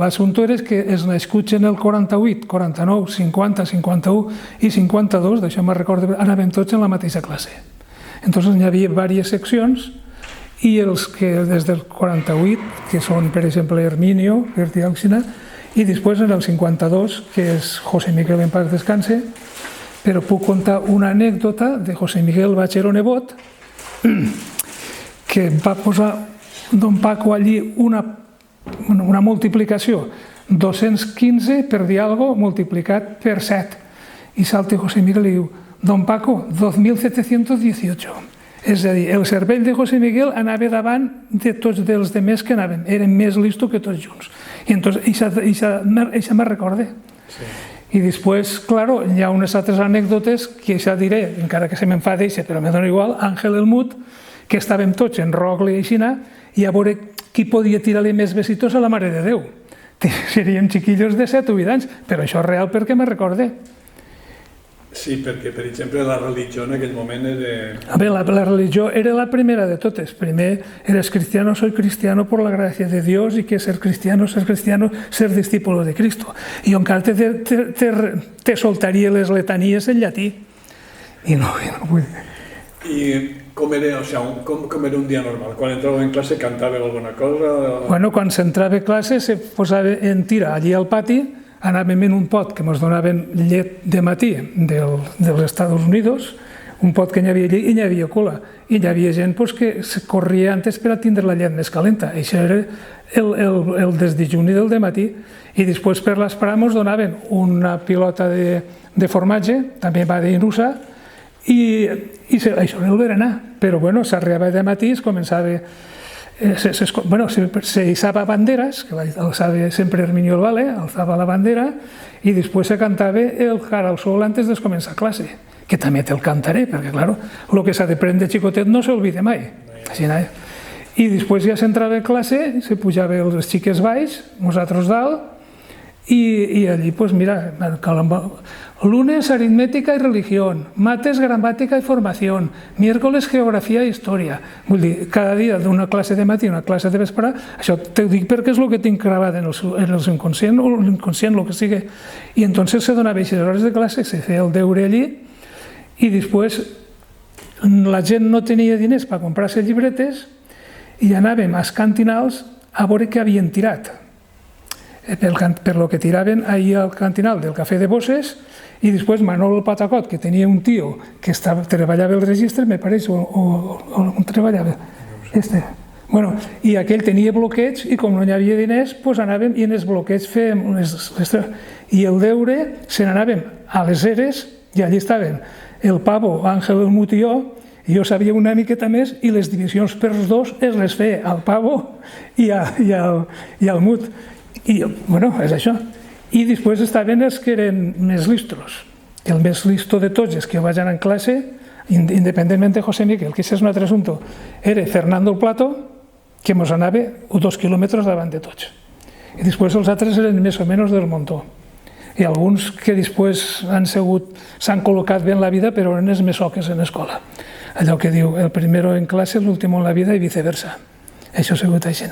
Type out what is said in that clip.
l'assumpte és que els nascuts en el 48, 49, 50, 51 i 52, d'això me'n recordo, anàvem tots en la mateixa classe. Entonces hi havia diverses seccions i els que des del 48, que són, per exemple, Herminio, Vertiauxina, i després en el 52, que és José Miguel en paz descanse, però puc contar una anècdota de José Miguel Bachero Nebot, que va posar don Paco allí una multiplicació, 215 per dir alguna cosa multiplicat per 7. I salta José Miguel i diu, don Paco, 2.718. És a dir, el cervell de José Miguel anava davant de tots els demés que anaven, eren més listos que tots junts. I això me'n recorde. I després, clar, hi ha unes altres anècdotes que això diré, encara que se m'enfadeixa, però me dona igual, Àngel el Mut, que estàvem tots en rogle i aixina, i a veure qui podia tirar-li més besitos a la Mare de Déu. Seríem xiquillos de 7 o 8 anys, però això és real perquè me'n recorde. Sí, perquè, per exemple, la religió en aquell moment era... A veure, la religió era la primera de totes. Primer eres cristiano, soy cristiano por la gracia de Dios, i que ser cristiano, ser discípulo de Cristo. I encara te soltaria les letanies en llatí. I no vull dir. I com era un dia normal? Quan entrava en classe cantàveu alguna cosa? Bueno, quan s'entrava a classe se posava en tira allí al pati, anàvem en un pot que ens donaven llet de matí dels Estats Units, un pot que hi havia allí i hi havia cola. I hi havia gent que corria antes per a tindre la llet més calenta. Això era el desdejuni del dematí. I després per l'esprà ens donaven una pilota de formatge, també va d'inusa, i això era el berenar. Però bueno, s'arribava de matí, es començava... se izaba banderas, que alzaba sempre Herminio el Vale, alzaba la bandera, i després se cantava el Cara al Sol antes de començar classe, que també te'l cantaré, perquè, clar, el que s'ha d'aprendre de xicotet no s'olvida mai. I després ja s'entrava a classe, se pujava els xiques baix, nosaltres dalt, y allí, pues mira, lunes aritmética y religión, martes gramática y formación, miércoles geografía i història. Vull dir, cada dia d'una classe de matí i una classe de vesprà, això t'ho dic perquè és el que tinc gravat en el inconscient o l'inconscient, el que sigui. I entonces se donava aquestes hores de classe, se feia el deure allí, i després la gent no tenia diners per comprar-se llibretes i anàvem als cantinals a veure què havien tirat. Per lo que tiraven ahir al cantinal del Cafè de Bosses, i després Manol Patacot, que tenia un tio que treballava el registre, me pareix, o treballava? Bueno, i aquell tenia bloqueig i com no hi havia diners, anàvem i en els bloqueig fèiem... I el deure se n'anàvem a les eres i allí estaven el Pavo, Àngel el Mut i jo sabia una miqueta més i les divisions per els dos es les feia al Pavo i al Mut. I, bueno, és això. I després estaven els que eren més listros. El més listo de tots els que vaig anar en classe, independentment de José Miguel, que això és un altre assumpte, era Fernando el Plato, que mos anava 2 quilòmetres davant de tots. I després els altres eren més o menys del muntó. I alguns que després s'han col·locat bé en la vida, però eren els més soques en l'escola. Allò que diu, el primero en classe, l'último en la vida i viceversa. Això ha sigut així.